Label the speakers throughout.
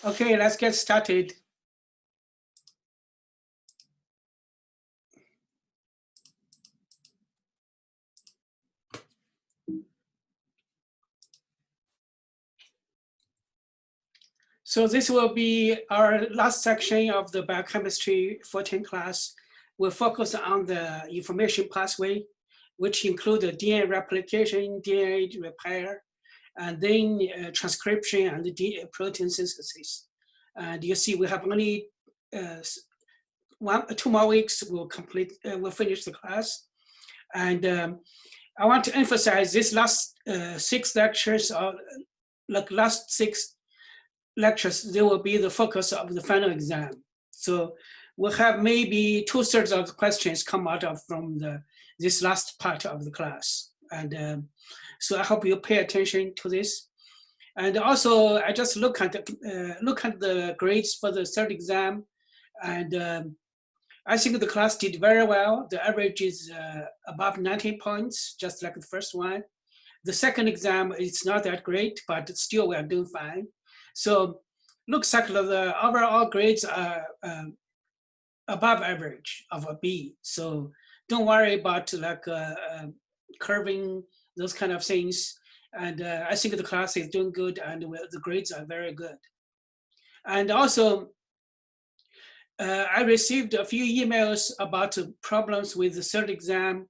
Speaker 1: Okay, let's get started. So this will be our last section of the biochemistry 14 class. We'll focus on the information pathway, which include the DNA replication, DNA repair, and then transcription and the protein synthesis. And you see we have only 2 more weeks, we'll finish the class. And I want to emphasize this last 6 lectures, or like last 6 lectures, they will be the focus of the final exam. So we'll have maybe 2/3 of the questions come out of from this last part of the class. And so I hope you pay attention to this. And also, I just look at the grades for the 3rd exam, and I think the class did very well. The average is above 90 points, just like the first one. The 2nd exam, it's not that great, but still we are doing fine. So looks like the overall grades are above average of a B. So don't worry about like curving, those kind of things. And I think the class is doing good, and the grades are very good. And also, I received a few emails about problems with the 3rd exam,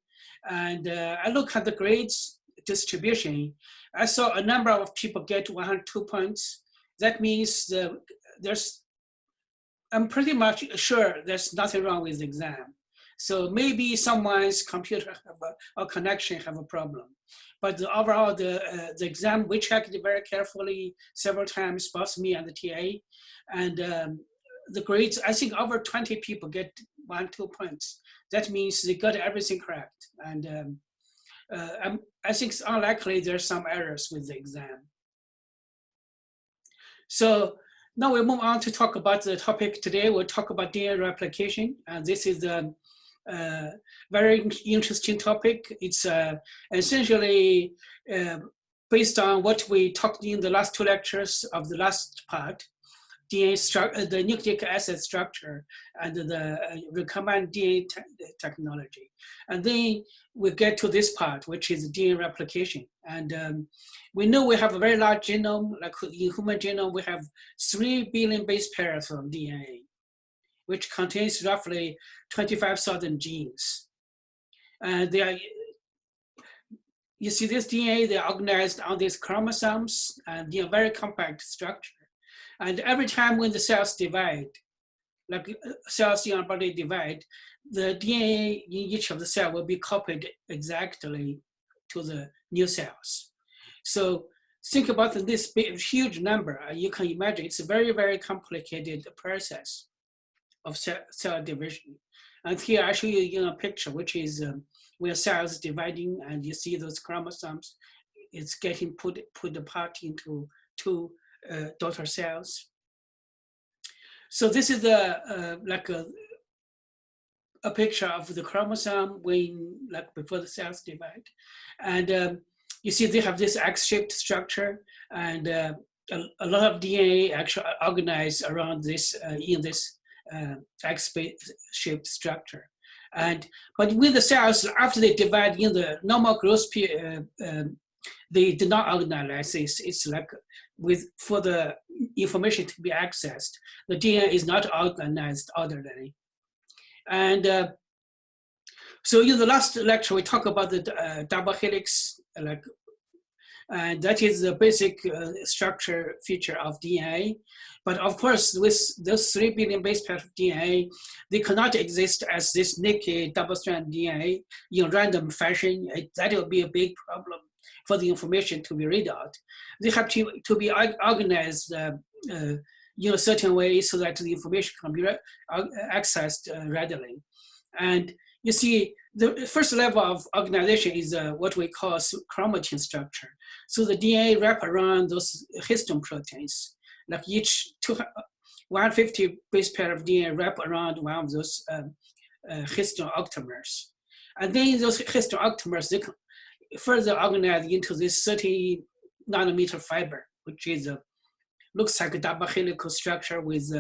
Speaker 1: and I look at the grades distribution. I saw a number of people get 102 points. That means I'm pretty much sure there's nothing wrong with the exam. So maybe someone's computer or connection have a problem. But overall, the exam, we checked it very carefully several times, both me and the TA. And the grades, I think over 20 people get 102 points. That means they got everything correct. And I think it's unlikely there's some errors with the exam. So now we move on to talk about the topic today. We'll talk about DNA replication. And this is a very interesting topic. It's essentially based on what we talked in the last 2 lectures of the last part, the nucleic acid structure and the recombinant DNA technology. And then we get to this part, which is DNA replication. And we know we have a very large genome, like in human genome, we have 3 billion base pairs of DNA, which contains roughly 25,000 genes. And you see this DNA, they're organized on these chromosomes, and they are very compact structure. And every time when the cells divide, like cells in our body divide, the DNA in each of the cell will be copied exactly to the new cells. So think about this big, huge number. You can imagine it's a very, very complicated process of cell division. And here I show you in a picture, which is where cells dividing, and you see those chromosomes. It's getting put apart into 2 daughter cells. So this is like a picture of the chromosome when, like, before the cells divide. And you see they have this X-shaped structure, and a lot of DNA actually organized around this in this X-shaped structure. But with the cells, after they divide in the normal growth period, they do not organize this. It's like for the information to be accessed, the DNA is not organized orderly. And So in the last lecture, we talked about the double helix, and that is the basic structure feature of DNA. But of course, with those 3 billion base pairs of DNA, they cannot exist as this naked double-strand DNA in random fashion. That will be a big problem for the information to be read out. They have to be organized in a certain way so that the information can be accessed readily. And you see, the first level of organization is what we call chromatin structure. So the DNA wrap around those histone proteins, like each 150 base pair of DNA wrap around one of those histone octamers. And then those histone octamers, they can further organize into this 30 nanometer fiber, which is looks like a double helical structure with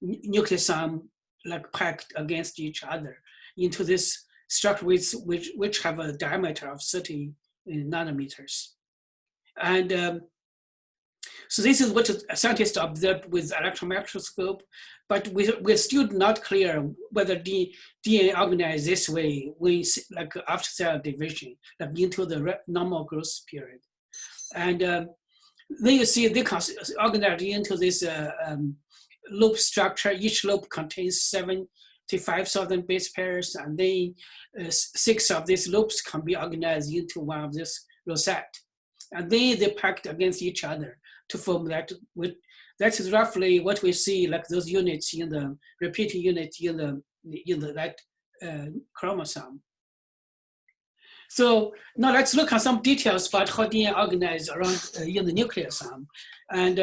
Speaker 1: nucleosome like packed against each other into this structure which have a diameter of 30 nanometers. And so this is what scientists observed with electron microscope, but we're still not clear whether DNA organizes this way when, like after cell division, like into the normal growth period. And then you see they can organize into this loop structure. Each loop contains 75,000 base pairs, and then 6 of these loops can be organized into one of this rosette. And then they packed against each other to form that. That is roughly what we see, like those units in the repeating units in that chromosome. So now let's look at some details about how DNA organized around in the nucleosome. And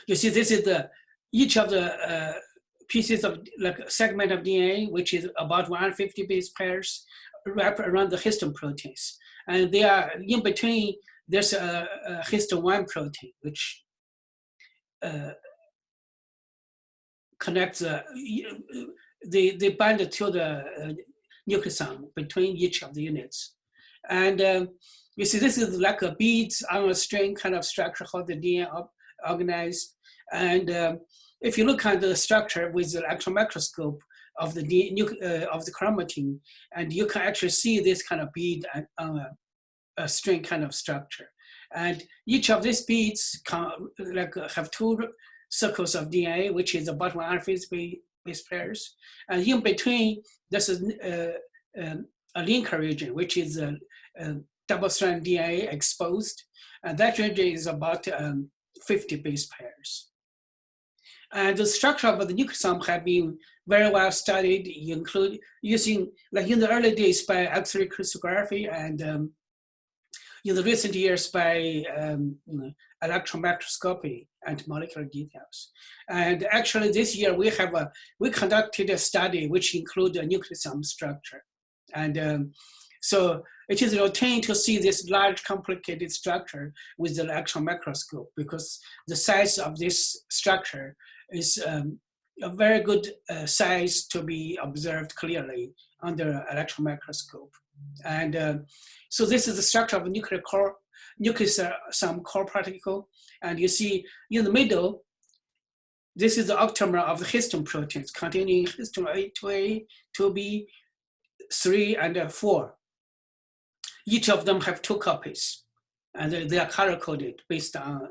Speaker 1: you see, this is each of the pieces of like segment of DNA, which is about 150 base pairs, wrap around the histone proteins. And they are in between. There's a histone 1 protein, which connects, they bind to the nucleosome between each of the units. And you see, this is like a beads on a string kind of structure, how the DNA organized. And if you look at the structure with the electron microscope of the chromatin, and you can actually see this kind of bead on a string kind of structure. And each of these beads can have 2 circles of DNA, which is about 150 base pairs. And in between, there's a linker region, which is a double-strand DNA exposed. And that region is about 50 base pairs. And the structure of the nucleosome have been very well studied, including using, like in the early days by X-ray crystallography, and in the recent years by electron microscopy and molecular details. And actually this year we conducted a study which includes a nucleosome structure. And so it is routine to see this large complicated structure with the electron microscope, because the size of this structure is a very good size to be observed clearly under electron microscope. And so this is the structure of a nucleosome core particle. And you see in the middle, this is the octamer of the histone proteins containing histone A, 2A, 2B, 3, and 4. Each of them have 2 copies, and they are color coded based on,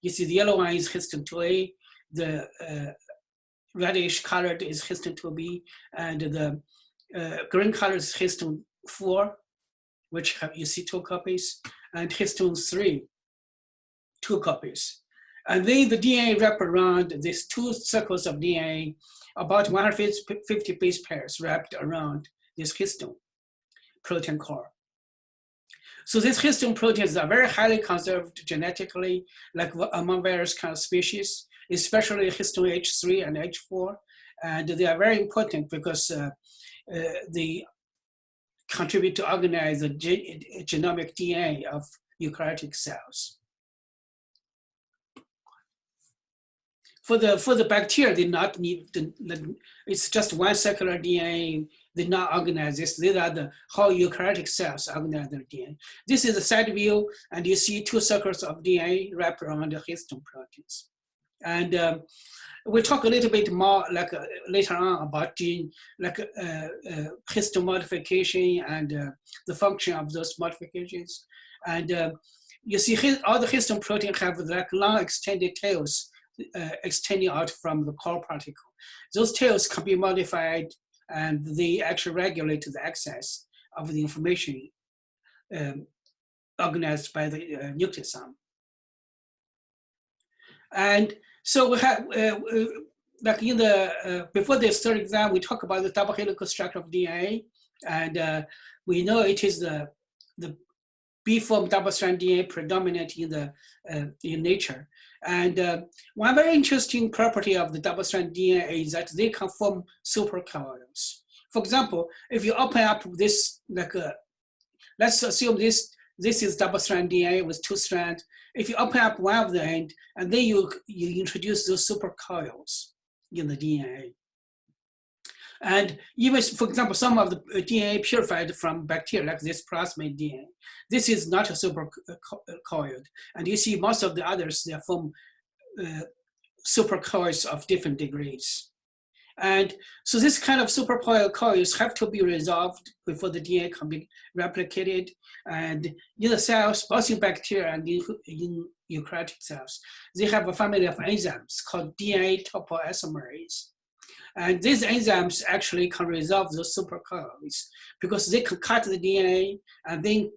Speaker 1: you see the yellow one is histone 2A, the reddish colored is histone 2B, and the green color is histone 4, which you see 2 copies, and histone 3, 2 copies. And then the DNA wrap around these 2 circles of DNA, about 150 base pairs wrapped around this histone protein core. So these histone proteins are very highly conserved genetically, like among various kind of species, especially histone H3 and H4. And they are very important because they contribute to organize the genomic DNA of eukaryotic cells. For the bacteria, they not need, it's just one circular DNA, they not organize this. These are the how eukaryotic cells organize their DNA. This is a side view, and you see 2 circles of DNA wrapped around the histone proteins. And we'll talk a little bit more like later on about gene, like histone modification and the function of those modifications. And you see all the histone protein have like long extended tails extending out from the core particle. Those tails can be modified and they actually regulate the access of the information organized by the nucleosome. And so we have, like in the, before the third exam, we talk about the double helical structure of DNA. And we know it is the B form double strand DNA predominant in nature. And one very interesting property of the double strand DNA is that they can form supercoils. For example, if you open up this, like let's assume this is double strand DNA with 2 strands. If you open up one of the end, and then you introduce those supercoils in the DNA. And even, for example, some of the DNA purified from bacteria, like this plasmid DNA, this is not a supercoiled. And you see most of the others, they form supercoils of different degrees. And so this kind of supercoiled coils have to be resolved before the DNA can be replicated. And in the cells, both in bacteria and in eukaryotic cells, they have a family of enzymes called DNA topoisomerase. And these enzymes actually can resolve those supercoils because they can cut the DNA and then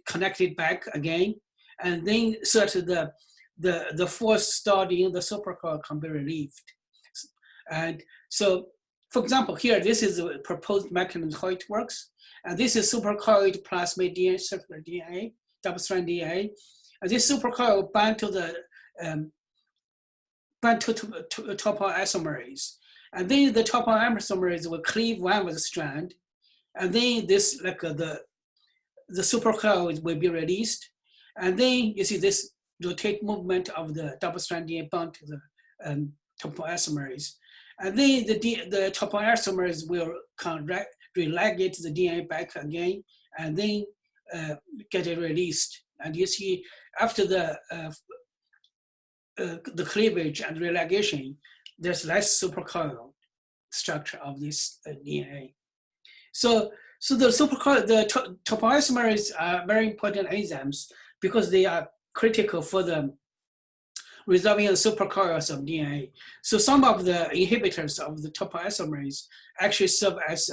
Speaker 1: connect it back again. And then so that the force stored in the supercoil can be relieved. And so, for example, here, this is a proposed mechanism how it works. And this is supercoiled plasmid DNA, circular DNA, double-strand DNA. And this supercoil bind to the topoisomerase. And then the topoisomerase will cleave one with the strand. And then this, like the supercoil will be released. And then you see this rotate movement of the double-strand DNA bound to the topoisomerase. And then the topoisomerase will relegate the DNA back again, and then get it released. And you see after the cleavage and relegation, there's less supercoil structure of this DNA. So the topoisomerase are very important enzymes because they are critical for the resolving the supercoils of DNA. So some of the inhibitors of the topoisomerase actually serve as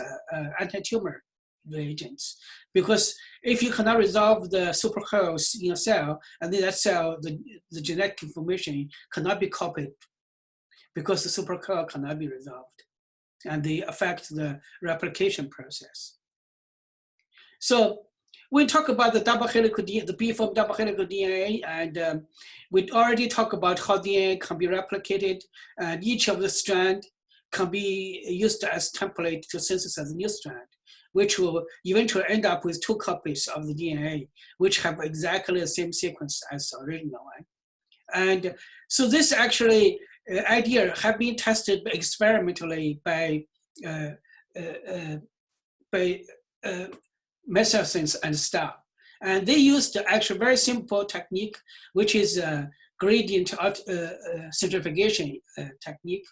Speaker 1: anti-tumor reagents. Because if you cannot resolve the supercoils in a cell, and then that cell, the genetic information cannot be copied because the supercoil cannot be resolved. And they affect the replication process. So we talk about the double helical DNA, the B form double helical DNA, and we already talked about how DNA can be replicated, and each of the strand can be used as template to synthesize a new strand, which will eventually end up with 2 copies of the DNA, which have exactly the same sequence as the original one. And so this actually idea have been tested experimentally by Messersons and staff. And they used actually very simple technique, which is gradient centrifugation technique.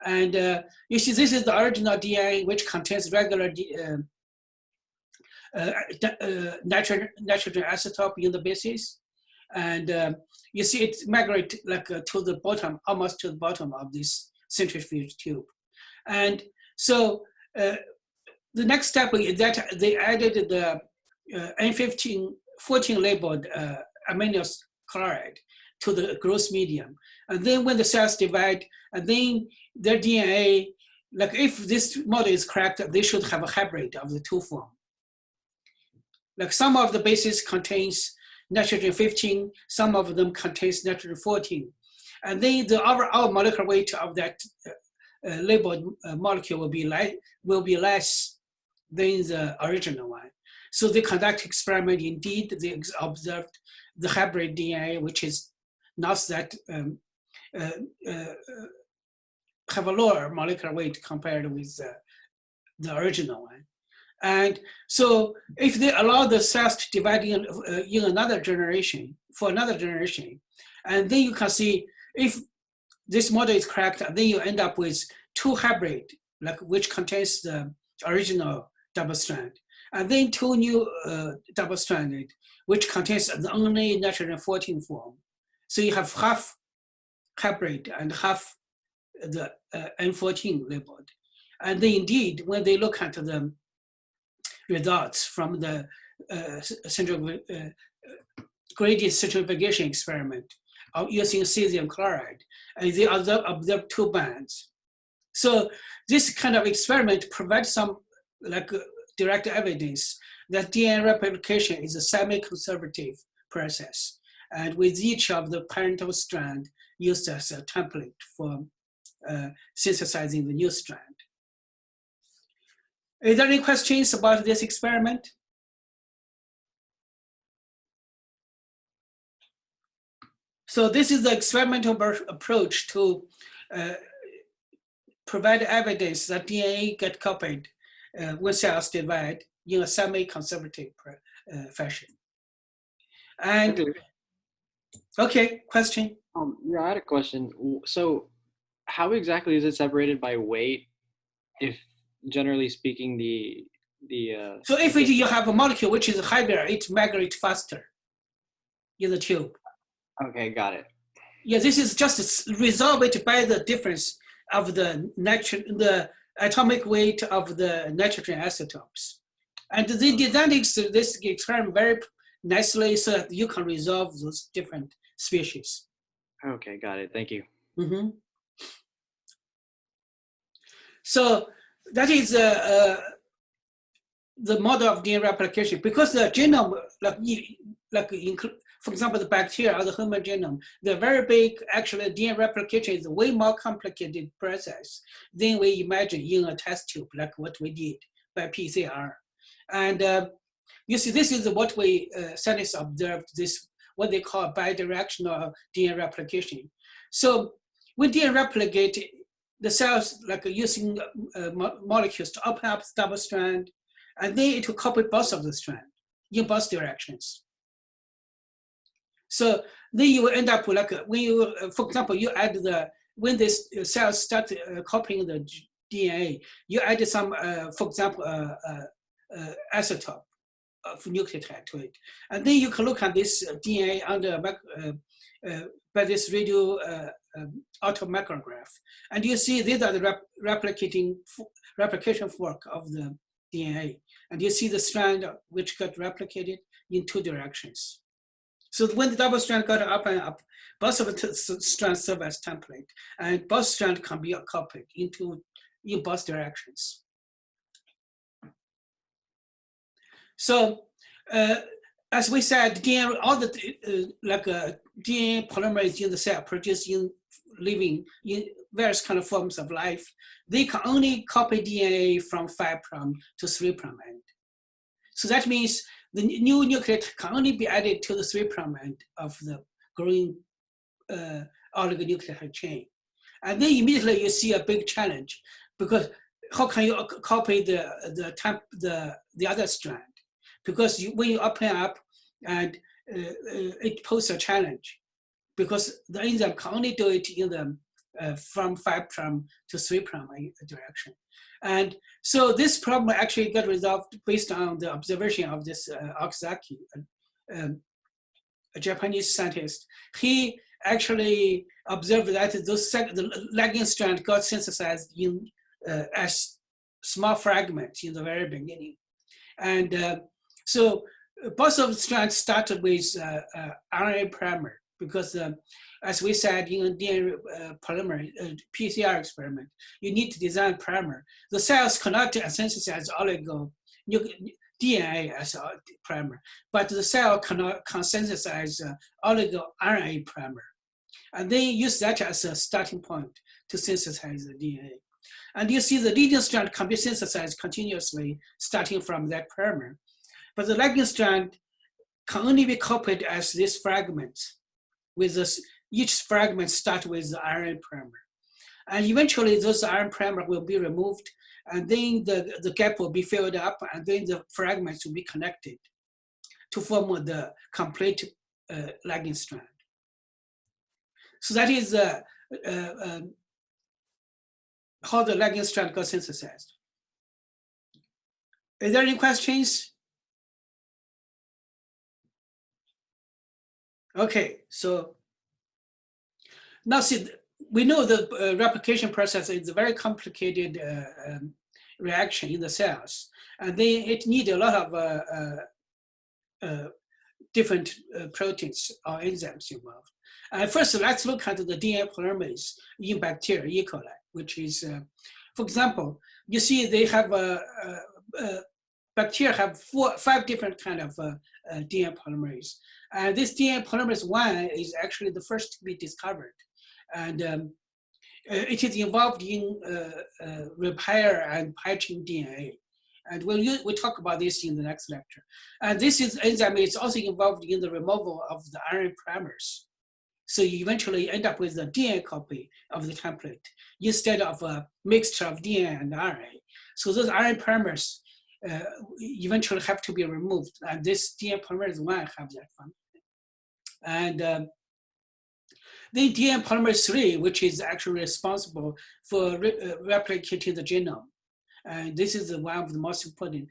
Speaker 1: And you see, this is the original DNA, which contains regular nitrogen isotope in the bases. And you see it migrate like to the bottom, almost to the bottom of this centrifuge tube. And so the next step is that they added the N14 labeled amino chloride to the growth medium. And then when the cells divide, and then their DNA, like if this model is correct, they should have a hybrid of the 2 form. Like some of the bases contains nitrogen 15, some of them contains nitrogen 14. And then the overall molecular weight of that labeled molecule will be less than the original one. So they conduct experiment. Indeed, they observed the hybrid DNA, which is not that have a lower molecular weight compared with the original one. And so if they allow the cells to divide in another generation, for another generation, and then you can see if this model is correct, then you end up with two hybrid, like which contains the original double strand, and then two new double stranded, which contains the only nitrogen 14 form. So you have half hybrid and half the N14 labeled. And then indeed, when they look at the results from the gradient centrifugation experiment of using cesium chloride, and they observe two bands. So this kind of experiment provides some like direct evidence that DNA replication is a semi-conservative process, and with each of the parental strand used as a template for synthesizing the new strand. Is there any questions about this experiment? So this is the experimental approach to provide evidence that DNA get copied when cells divide in a semi-conservative fashion. And okay, question?
Speaker 2: Yeah, I had a question. So how exactly is it separated by weight if generally speaking
Speaker 1: so if you have a molecule which is heavier, it migrates faster in the tube.
Speaker 2: Okay, got it.
Speaker 1: Yeah, this is just resolved by the difference of the atomic weight of the nitrogen isotopes. And they designed this experiment very nicely so that you can resolve those different species.
Speaker 2: Okay, got it. Thank you.
Speaker 1: Mm-hmm. So that is the model of DNA replication, because the genome, for example, the bacteria or the human genome, they're very big. Actually, DNA replication is a way more complicated process than we imagine in a test tube, like what we did by PCR. And you see, this is what we scientists observed, this what they call bidirectional DNA replication. So when DNA replicate, the cells like using molecules to open up the double strand, and then it will copy both of the strand in both directions. So then you will end up like when you, for example, you add when this cells start copying the DNA, you add some, for example, isotope of nucleotide to it, and then you can look at this DNA under by this radio automicrograph, and you see these are the replication fork of the DNA, and you see the strand which got replicated in two directions. So when the double strand got up and up, both of the strands serve as template, and both strands can be copied in both directions. So as we said, DNA, all the DNA polymerase in the cell produced in living in various kind of forms of life, they can only copy DNA from 5' to 3' end. So that means the new nucleotide can only be added to the 3' end of the growing oligonucleotide chain. And then immediately you see a big challenge, because how can you copy the other strand? Because when you open up, and it poses a challenge, because the enzyme can only do it in the from 5' to 3' direction. And so this problem actually got resolved based on the observation of this Okazaki, a Japanese scientist. He actually observed that the lagging strand got synthesized in as small fragments in the very beginning. And so both of the strands started with RNA primer, because as we said in DNA polymer PCR experiment, you need to design primer. The cells cannot synthesize oligo DNA as a primer, but the cell can synthesize oligo RNA primer, and they use that as a starting point to synthesize the DNA. And you see the leading strand can be synthesized continuously starting from that primer, but the lagging strand can only be copied as these fragments, with this, each fragment start with the RNA primer. And eventually those RNA primer will be removed, and then the gap will be filled up, and then the fragments will be connected to form the complete lagging strand. So that is how the lagging strand got synthesized. Is there any questions? Okay, so now see, we know the replication process is a very complicated reaction in the cells, and it needs a lot of different proteins or enzymes involved. First, let's look at the DNA polymerase in bacteria, E. coli, which is, for example, you see they have bacteria have 5 different kind of DNA polymerase. And this DNA polymerase 1 is actually the first to be discovered. And it is involved in repair and patching DNA. And we'll talk about this in the next lecture. And this enzyme is also involved in the removal of the RNA primers. So you eventually end up with a DNA copy of the template instead of a mixture of DNA and RNA. So those RNA primers eventually have to be removed. And this DNA polymerase 1 have that function. And the DNA polymerase 3, which is actually responsible for replicating the genome. And this is one of the most important,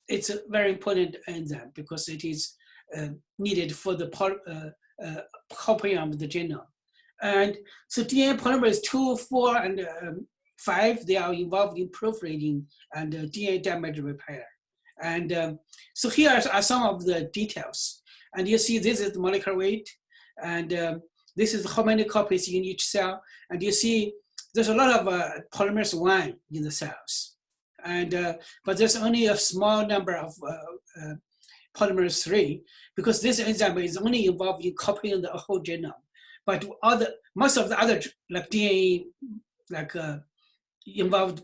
Speaker 1: it's a very important enzyme because it is needed for the copying of the genome. And so DNA polymerase 2, 4, and 5, they are involved in proliferating and DNA damage repair. And so here are some of the details. And you see this is the molecular weight, and this is how many copies in each cell. And you see there's a lot of polymerase 1 in the cells. And but there's only a small number of polymerase 3, because this enzyme is only involved in copying the whole genome. But most of the other like DNA involved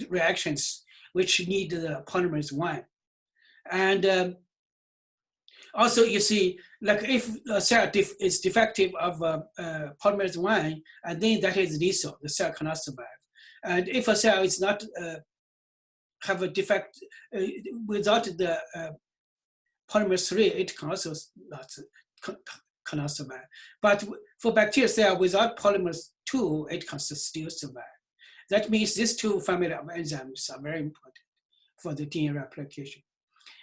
Speaker 1: reactions which need the polymerase 1. And also you see, like if a cell is defective of polymerase 1, and then that is lethal, the cell cannot survive. And if a cell is not have a defect without the polymerase 3, it can also cannot survive. But for bacterial cell without polymerase 2, it can still survive. That means these 2 family of enzymes are very important for the DNA replication.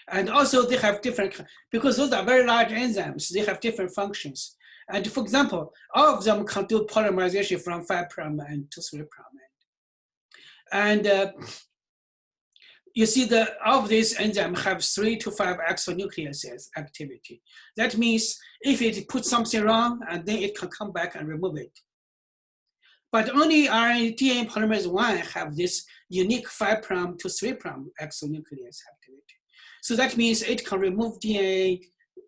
Speaker 1: And also they have different, because those are very large enzymes, they have different functions. And for example, all of them can do polymerization from 5' and to 3'. And you see that all of these enzymes have 3 to 5 exonucleases activity. That means if it puts something wrong, and then it can come back and remove it. But only DNA polymerase 1 have this unique 5' to 3' exonuclease activity. So that means it can remove DNA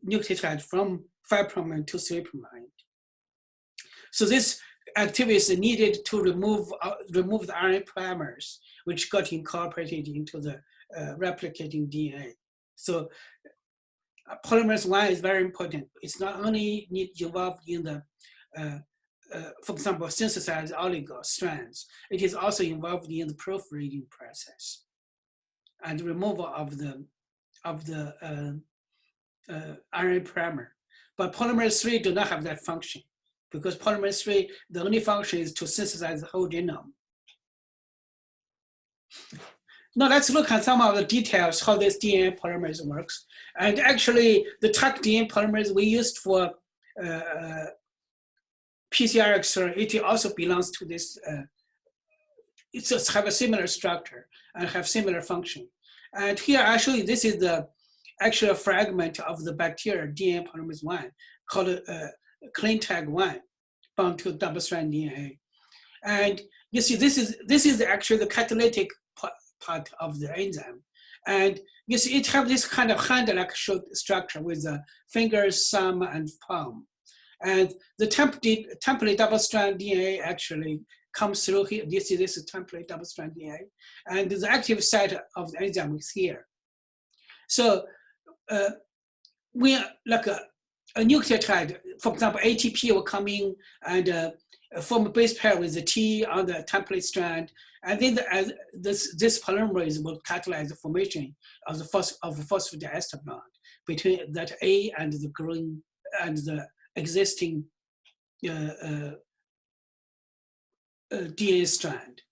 Speaker 1: nucleotide from 5' to 3'. So this activity is needed to remove the RNA primers, which got incorporated into the replicating DNA. So polymerase 1 is very important. It's not only involved in the, for example, synthesized oligo strands, it is also involved in the proliferating process and removal of the RNA primer. But polymerase 3 do not have that function, because polymerase 3, the only function is to synthesize the whole genome. Now let's look at some of the details how this DNA polymerase works. And actually, the TAC DNA polymerase we used for PCR, it also belongs to this. It just have a similar structure and have similar function. And here, actually, this is the actual fragment of the bacterial DNA polymerase 1 called clean tag 1, bound to double-strand DNA. And you see, this is actually the catalytic part of the enzyme. And you see, it have this kind of hand-like structure with the fingers, thumb, and palm. And the template double-strand DNA actually comes through here. This is template double-strand DNA. And the active site of the enzyme is here. So we like a nucleotide, for example, ATP will come in and form a base pair with the T on the template strand. And then this polymerase will catalyze the formation of the phosphodiester bond between that A and the green and the existing DNA strand.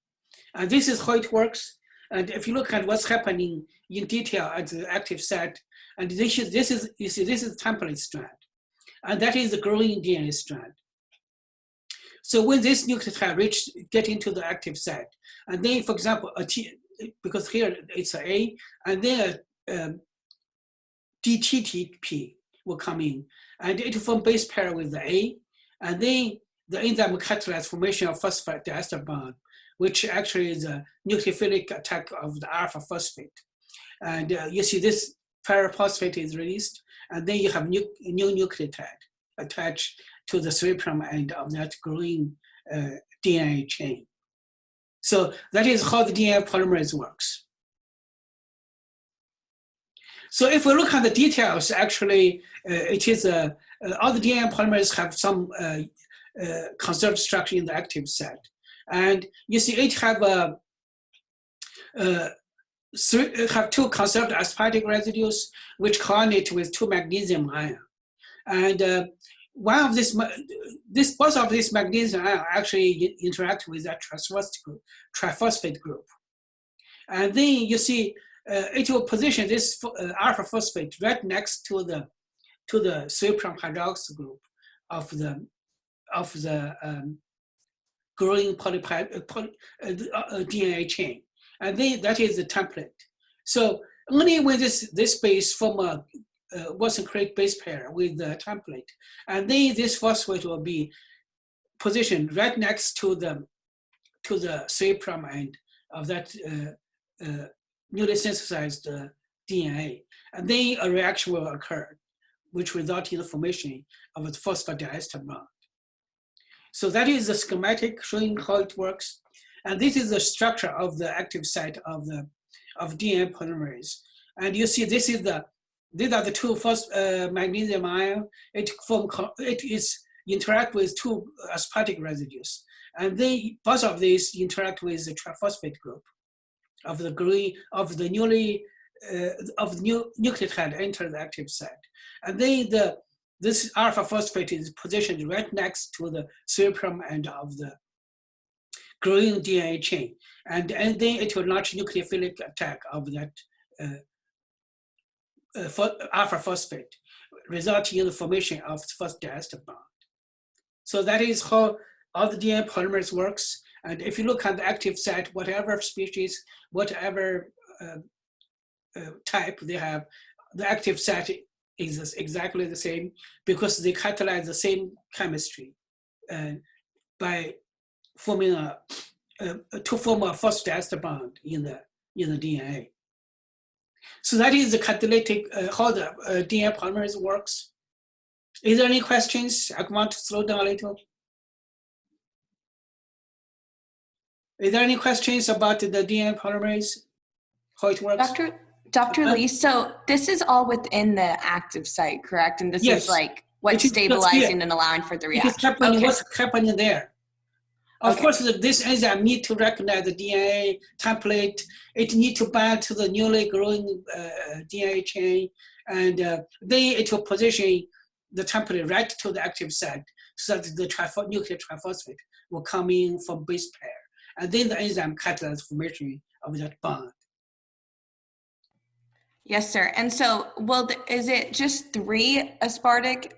Speaker 1: And this is how it works. And if you look at what's happening in detail at the active site, and this is you see this is template strand, and that is the growing DNA strand. So when this nucleotide get into the active site, and then, for example, because here it's an A, and then a DTTP will come in, and it will form base pair with the A, and then the enzyme catalyzes formation of phosphate diester bond, which actually is a nucleophilic attack of the alpha phosphate. And you see this paraphosphate is released, and then you have new nucleotide attached to the 3' end of that growing DNA chain. So that is how the DNA polymerase works. So if we look at the details, actually, it is all the DNA polymerases have some conserved structure in the active site. And you see it have two conserved aspartic residues which coordinate with 2 magnesium ion. And one of both of these magnesium ion actually interact with that triphosphate group. And then you see it will position this alpha phosphate right next to the 3' hydroxyl group of the growing DNA chain, and then that is the template. So only when this base form a Watson-Crick base pair with the template, and then this phosphate will be positioned right next to the 3' end of that newly synthesized DNA, and then a reaction will occur, which results in the formation of a phosphodiester bond. So that is the schematic showing how it works, and this is the structure of the active site of DNA polymerase. And you see, these are the two first magnesium ion. It is interact with 2 aspartic residues, and then both of these interact with the triphosphate group of the new nucleotide enter the active site, and then this alpha phosphate is positioned right next to the 3' end of the growing DNA chain, and then it will launch nucleophilic attack of that alpha phosphate, resulting in the formation of phosphodiester bond. So that is how all the DNA polymerase works. And if you look at the active site, whatever species, whatever type they have, the active site is exactly the same because they catalyze the same chemistry by forming to form a phosphodiester bond in the DNA. So that is the catalytic how the DNA polymerase works. Is there any questions? I want to slow down a little. Is there any questions about the DNA polymerase, how it works?
Speaker 3: Dr. Lee, so this is all within the active site, correct? And this is like what's stabilizing and allowing for the reaction.
Speaker 1: It is happening, what's happening there. Of course, this enzyme needs to recognize the DNA template. It needs to bind to the newly growing DNA chain, and then it will position the template right to the active site so that the nuclear triphosphate will come in from base pair. And then the enzyme catalyzes formation of that bond.
Speaker 3: Yes, sir. And so, is it just 3 aspartic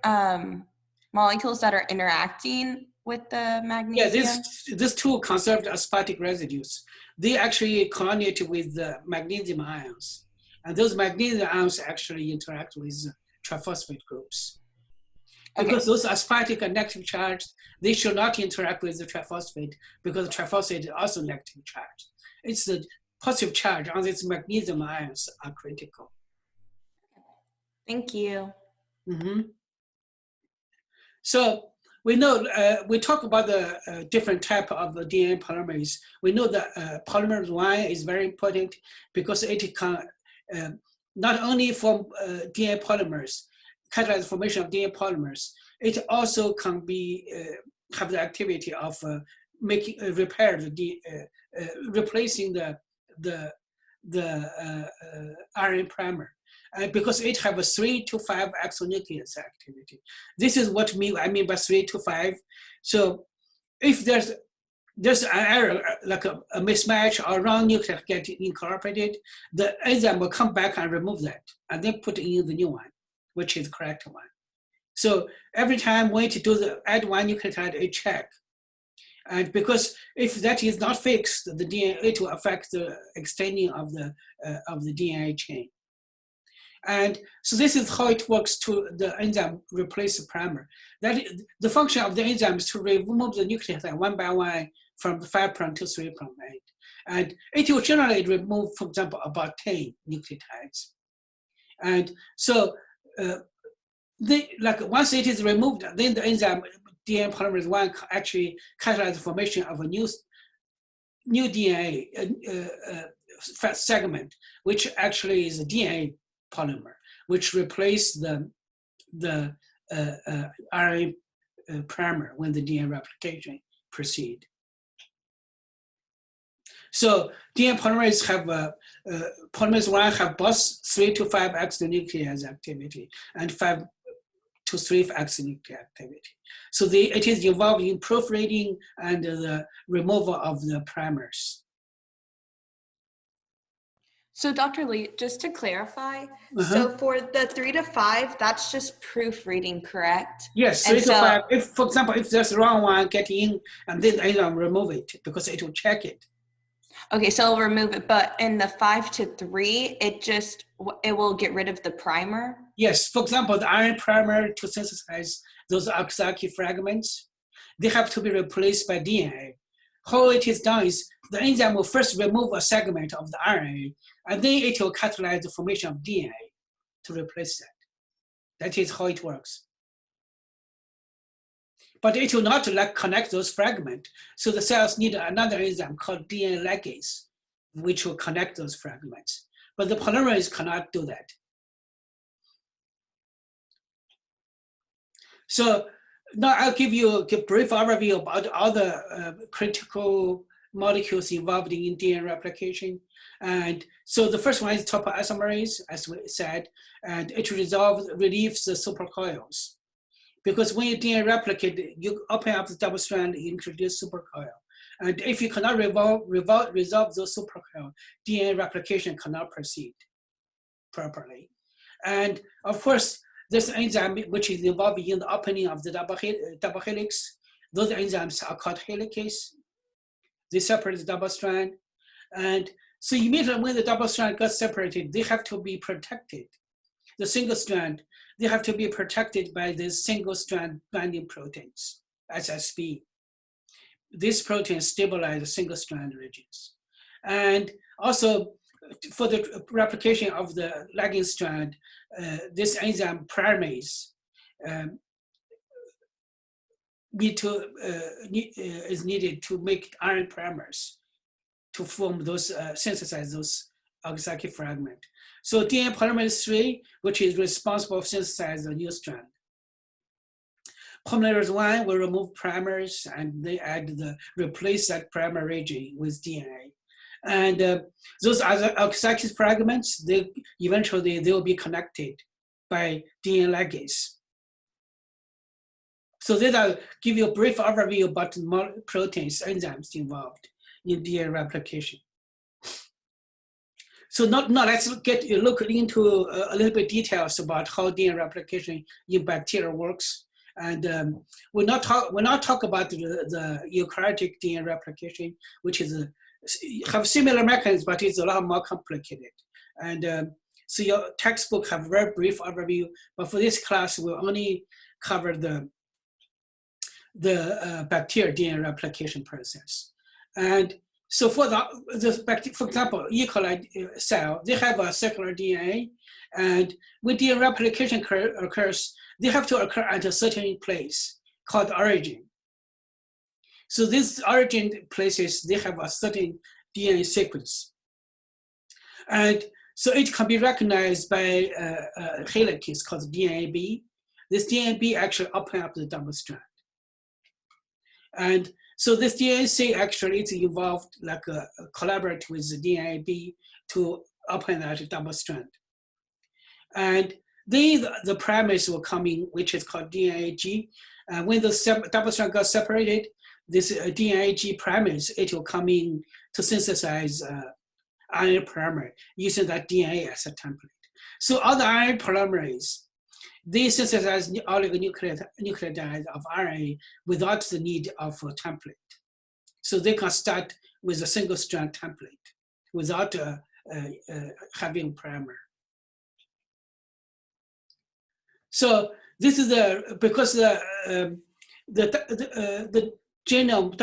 Speaker 3: molecules that are interacting with the magnesium?
Speaker 1: Yeah, these 2 conserved aspartic residues, they actually coordinate with the magnesium ions. And those magnesium ions actually interact with triphosphate groups. Because those aspartic are negative charged, they should not interact with the triphosphate because the triphosphate is also negative charged. It's the positive charge on these magnesium ions are critical.
Speaker 3: Thank you.
Speaker 1: Mm-hmm. So we know, we talk about the different type of DNA polymerase. We know that polymerase 1 is very important because it can not only form DNA polymers, catalyze the formation of DNA polymers, it also can be have the activity of replacing the RNA primer because it have a 3 to 5 exonuclease activity. This is what I mean by 3 to 5. So if there's an error, like a mismatch or wrong nucleotide get incorporated, the enzyme will come back and remove that, and then put in the new one, which is the correct one. So every time we need to add one nucleotide, it check. And because if that is not fixed, the DNA, it will affect the extending of the DNA chain. And so this is how it works to the enzyme replace the primer. That is, the function of the enzyme is to remove the nucleotide one by one from the 5' to 3' end. And it will generally remove, for example, about 10 nucleotides. And so once it is removed, then the enzyme DNA polymerase 1 actually catalyzes the formation of a new DNA segment, which actually is a DNA polymer, which replaces the RNA primer when the DNA replication proceed. So DNA polymerase polymerase 1 have both 3 to 5 exonuclease activity and 5 to 3 exonuclease activity. So it is involved in proofreading and the removal of the primers.
Speaker 3: So Dr. Lee, just to clarify, so for the 3 to 5, that's just proofreading, correct?
Speaker 1: Yes, 3 to 5. If, for example, if there's the wrong one, get in and then I remove it because it will check it.
Speaker 3: Okay, so it'll remove it, but in the 5 to 3, it will get rid of the primer?
Speaker 1: Yes, for example, the RNA primer to synthesize those oxalate fragments, they have to be replaced by DNA. How it is done is the enzyme will first remove a segment of the RNA, and then it will catalyze the formation of DNA to replace that. That is how it works. But it will not connect those fragments. So the cells need another enzyme called DNA ligase, which will connect those fragments. But the polymerase cannot do that. So now I'll give you a brief overview about all the critical molecules involved in DNA replication. And so the first one is topoisomerase, as we said, and it relieves the supercoils. Because when you DNA replicate, you open up the double strand, you introduce supercoil. And if you cannot resolve those supercoil, DNA replication cannot proceed properly. And of course, this enzyme which is involved in the opening of the double helix, those enzymes are called helicase. They separate the double strand. And so immediately when the double strand gets separated, they have to be protected. The single strand, they have to be protected by the single strand binding proteins, SSB. These proteins stabilize the single strand regions. And also for the replication of the lagging strand, this enzyme primase is needed to make iron primers to form those, synthesize those oxalate fragment. So DNA polymerase 3, which is responsible for synthesizing the new strand. Polymerase 1 will remove primers and they replace that primer region with DNA. And those other oxalate fragments, eventually they will be connected by DNA ligase. So these give you a brief overview about the proteins, enzymes involved in DNA replication. So now let's look into a little bit details about how DNA replication in bacteria works. And we'll not talk about the eukaryotic DNA replication, which is have similar mechanisms, but it's a lot more complicated. And so your textbook have a very brief overview, but for this class, we'll only cover the bacteria DNA replication process. And so for for example, E. coli cell, they have a circular DNA, and when DNA replication occurs, they have to occur at a certain place called origin. So these origin places, they have a certain DNA sequence. And so it can be recognized by a helix called DNAB. This DNAB actually opens up the double strand. And so this DNC actually is involved collaborate with the DNAB to open that double strand. And then the primers will come in, which is called DNAG. And when the double strand got separated, this DNAG primers, it will come in to synthesize RNA polymer using that DNA as a template. So all the RNA polymerase, they synthesize oligonucleotides of RNA without the need of a template. So they can start with a single strand template without having primer. So this is because the genome,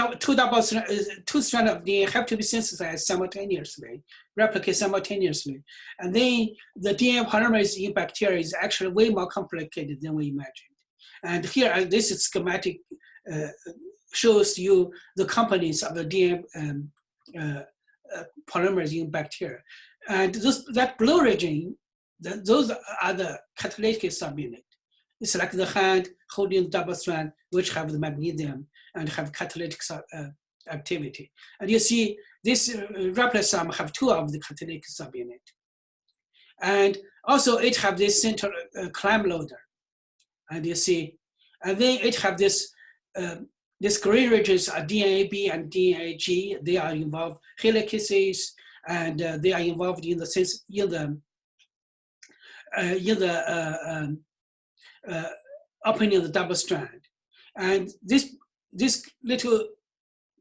Speaker 1: two strands of DNA have to be synthesized simultaneously, replicate simultaneously. And then the DNA polymerase in bacteria is actually way more complicated than we imagined. And here, this schematic shows you the components of the DNA polymerase in bacteria. And that blue region, those are the catalytic subunit. It's like the hand holding double strand, which have the magnesium and have catalytic activity. And you see this ribosome have two of the catalytic subunit. And also it have this central clamp loader. And you see, and then it have this green regions are DNAB and DNAG. They are involved helicases, and they are involved in the opening of the double strand. And this little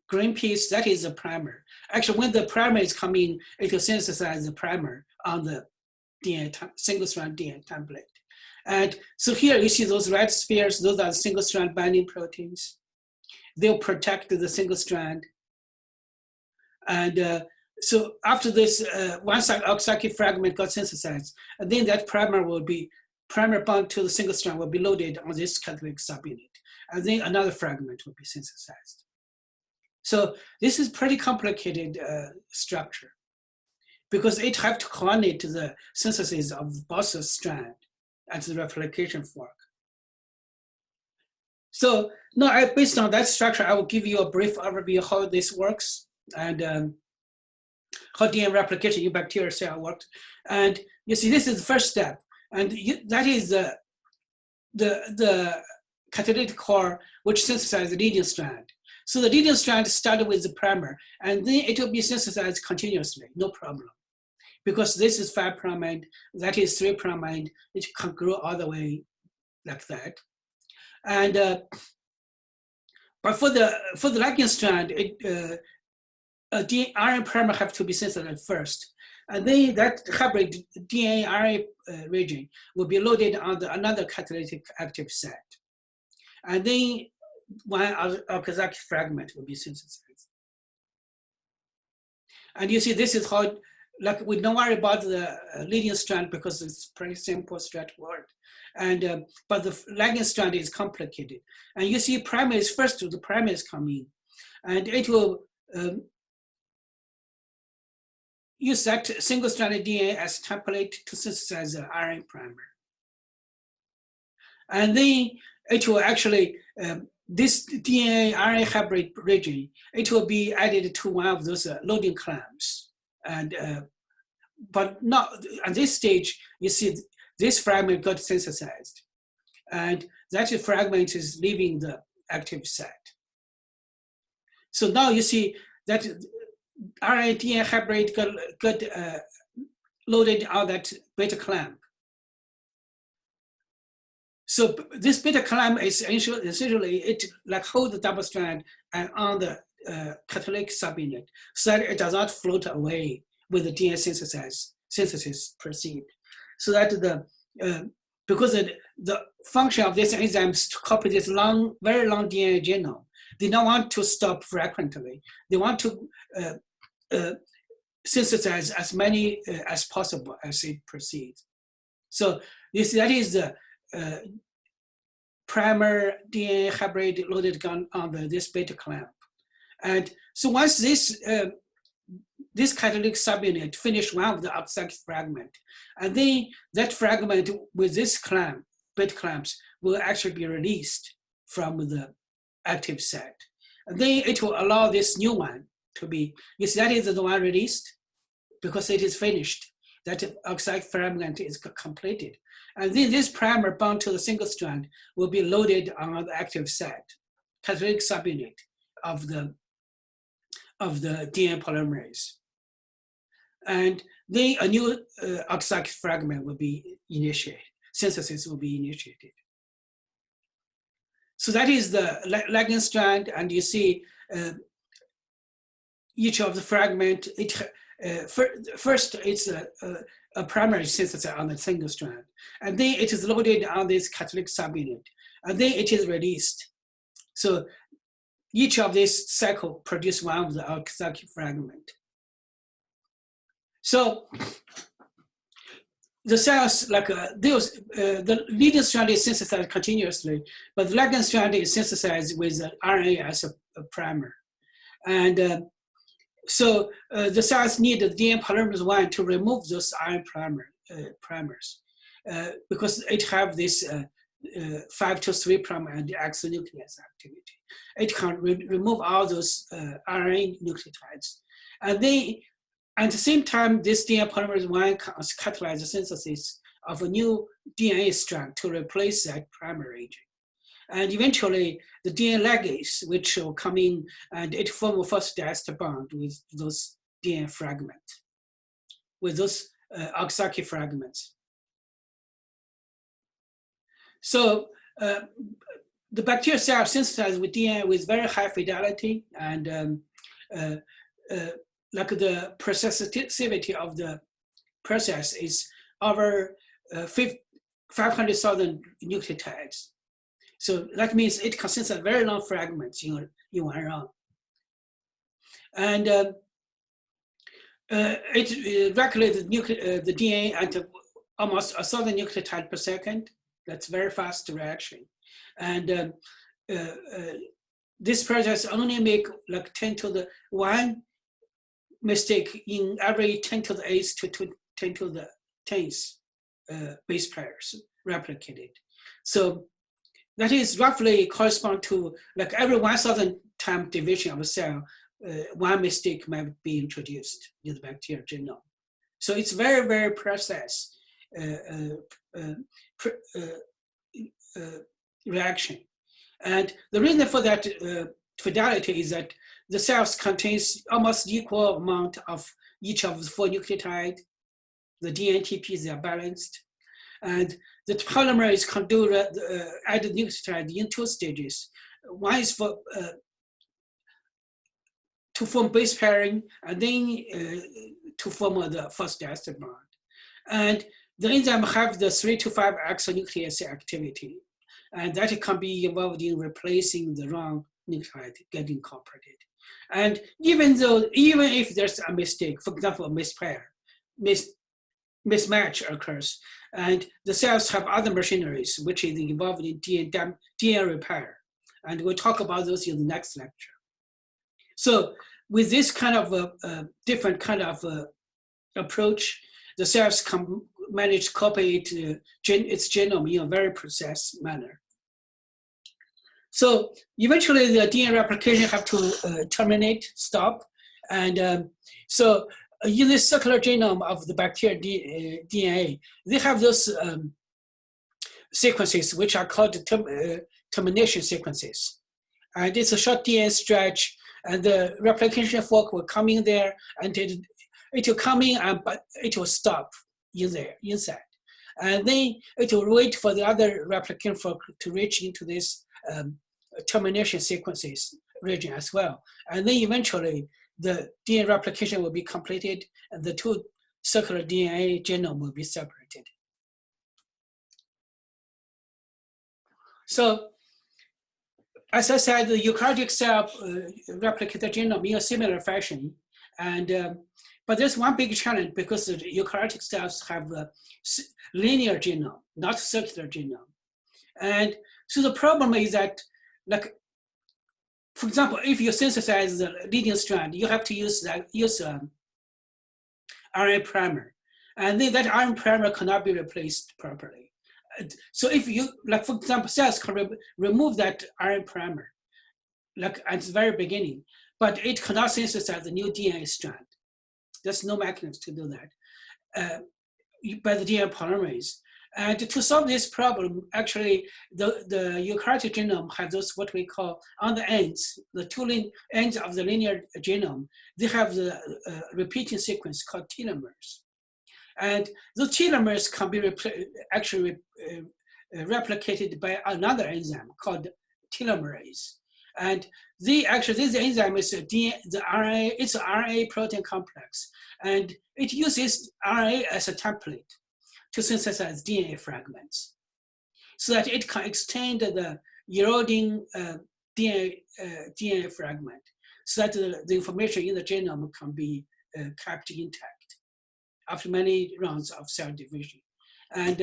Speaker 1: green piece, that is the primer. Actually, when the primer is coming, it will synthesize the primer on the DNA single strand DNA template. And so here you see those red spheres, those are single strand binding proteins. They'll protect the single strand. And so after this, one oxygen fragment got synthesized, and then that primer bound to the single strand will be loaded on this catalytic subunit. And then another fragment will be synthesized. So this is pretty complicated structure because it have to coordinate the synthesis of both the strand and the replication fork. So now, based on that structure, I will give you a brief overview of how this works and how DNA replication in bacterial cell works. And you see, this is the first step, and that is the catalytic core which synthesizes the leading strand. So the leading strand started with the primer, and then it will be synthesized continuously, no problem. Because this is 5' end, that is 3' end, it can grow all the way like that. And but for the ligand strand, RNA primer have to be synthesized first, and then that hybrid DNA RNA region will be loaded on another catalytic active set, and then one Okazaki fragment will be synthesized. And you see, this is how, like, we don't worry about the leading strand because it's pretty simple, straightforward. And but the ligand strand is complicated. And you see primaries, first the primaries come in, and it will use that single-stranded DNA as template to synthesize the RNA primer. And then it will actually, this DNA RNA hybrid region, it will be added to one of those loading clamps. And but not at this stage, you see this fragment got synthesized, and that fragment is leaving the active site. So now you see that RNA DNA hybrid got loaded on that beta clamp. So this beta clamp is essentially it like hold the double strand and on the catalytic subunit so that it does not float away with the DNA synthesis proceed. So that because the function of this enzyme is to copy this very long DNA genome, they don't want to stop frequently. They want to synthesize as many as possible as it proceeds. So that is the primer DNA hybrid loaded on this beta clamp. And so once this catalytic subunit finish one of the oxygen fragment, and then that fragment with this clamp, beta clamps, will actually be released from the active set. And then it will allow this new one to be, you see that is the one released because it is finished. that oxalic fragment is completed. And then this primer bound to the single strand will be loaded on the active site, catalytic subunit of the DNA polymerase. And then a new oxalic fragment will be initiated, synthesis will be initiated. So that is the ligand strand, and you see each of the fragment, first it's a primary synthesis on the single strand, and then it is loaded on this catalytic subunit, and then it is released. So each of this cycle produce one of the oxalic fragment. So the cells, like the leading strand is synthesized continuously, but the ligand strand is synthesized with the RNA as a primer. And so the cells need the DNA polymerase 1 to remove those iron primers because it have this 5 to 3' and exonuclease activity. It can remove all those RNA nucleotides. And then at the same time, this DNA polymerase 1 catalyzes the synthesis of a new DNA strand to replace that primary agent. And eventually, the DNA ligase, which will come in and it form a phosphodiester bond with those DNA fragments, with those oxalic fragments. So the bacterial cell synthesized with DNA with very high fidelity, and like the processivity of the process is over 500,000 nucleotides. So that means it consists of very long fragments in one run. And it regulates the DNA at almost 1,000 nucleotides per second. That's very fast reaction. And this process only make like 10 to the 1 mistake in every 10 to the 8th to 10 to the 10th base pairs replicated. So that is roughly correspond to like every 1,000 time division of a cell, one mistake might be introduced in the bacterial genome. So it's very, very precise reaction. And the reason for that fidelity is that the cells contains almost equal amount of each of the 4 nucleotides. The DNTPs are balanced. And the polymerase can do add nucleotide in 2 stages. One is for to form base pairing, and then to form the phosphodiester bond. And the enzyme have the 3 to 5 exonuclease activity, and that can be involved in replacing the wrong nucleotide getting incorporated. And even if there's a mistake, for example, a mispair, mismatch occurs, and the cells have other machineries which is involved in DNA repair. And we'll talk about those in the next lecture. So with this kind of different kind of approach, the cells can manage to copy its genome in a very precise manner. So eventually the DNA replication have to terminate, stop. And so in this circular genome of the bacterial DNA, they have those sequences which are called termination sequences. And it's a short DNA stretch, and the replication fork will come in there, and it will come in, but it will stop inside. And then it will wait for the other replication fork to reach into this termination sequences region as well. And then eventually the DNA replication will be completed, and the 2 circular DNA genome will be separated. So, as I said, the eukaryotic cell replicate the genome in a similar fashion, and but there's one big challenge because the eukaryotic cells have a linear genome, not circular genome. And so the problem is that, like, for example, if you synthesize the leading strand, you have to use RNA primer, and then that RNA primer cannot be replaced properly. So if you, like, for example, cells can remove that RNA primer, like at the very beginning, but it cannot synthesize the new DNA strand. There's no mechanism to do that. by the DNA polymerase. And to solve this problem, actually, the eukaryotic genome has those what we call on the ends, the two ends of the linear genome. They have the repeating sequence called telomeres, and those telomeres can be actually replicated by another enzyme called telomerase. And this enzyme is the RNA. It's an RNA protein complex, and it uses RNA as a template to synthesize DNA fragments, so that it can extend the eroding DNA fragment, so that the information in the genome can be kept intact after many rounds of cell division. And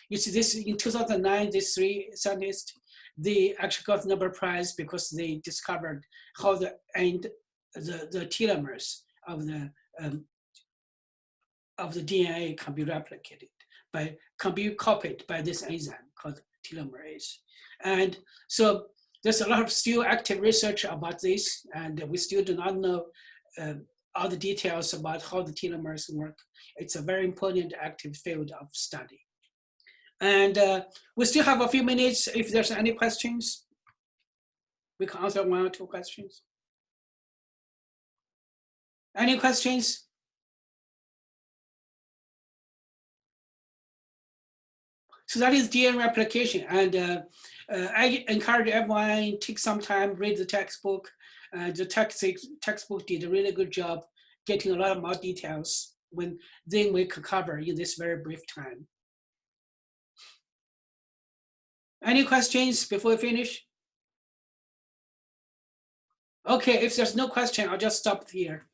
Speaker 1: you see this in 2009, these three scientists, they actually got Nobel Prize because they discovered how the telomeres of the DNA can be replicated can be copied by this enzyme called telomerase. And so there's a lot of still active research about this, and we still do not know all the details about how the telomeres work. It's a very important active field of study. And we still have a few minutes. If there's any questions, we can answer 1 or 2 questions. Any questions? So that is DNA replication. And I encourage everyone take some time, read the textbook. The textbook did a really good job getting a lot more details than we could cover in this very brief time. Any questions before we finish? Okay, if there's no question, I'll just stop here.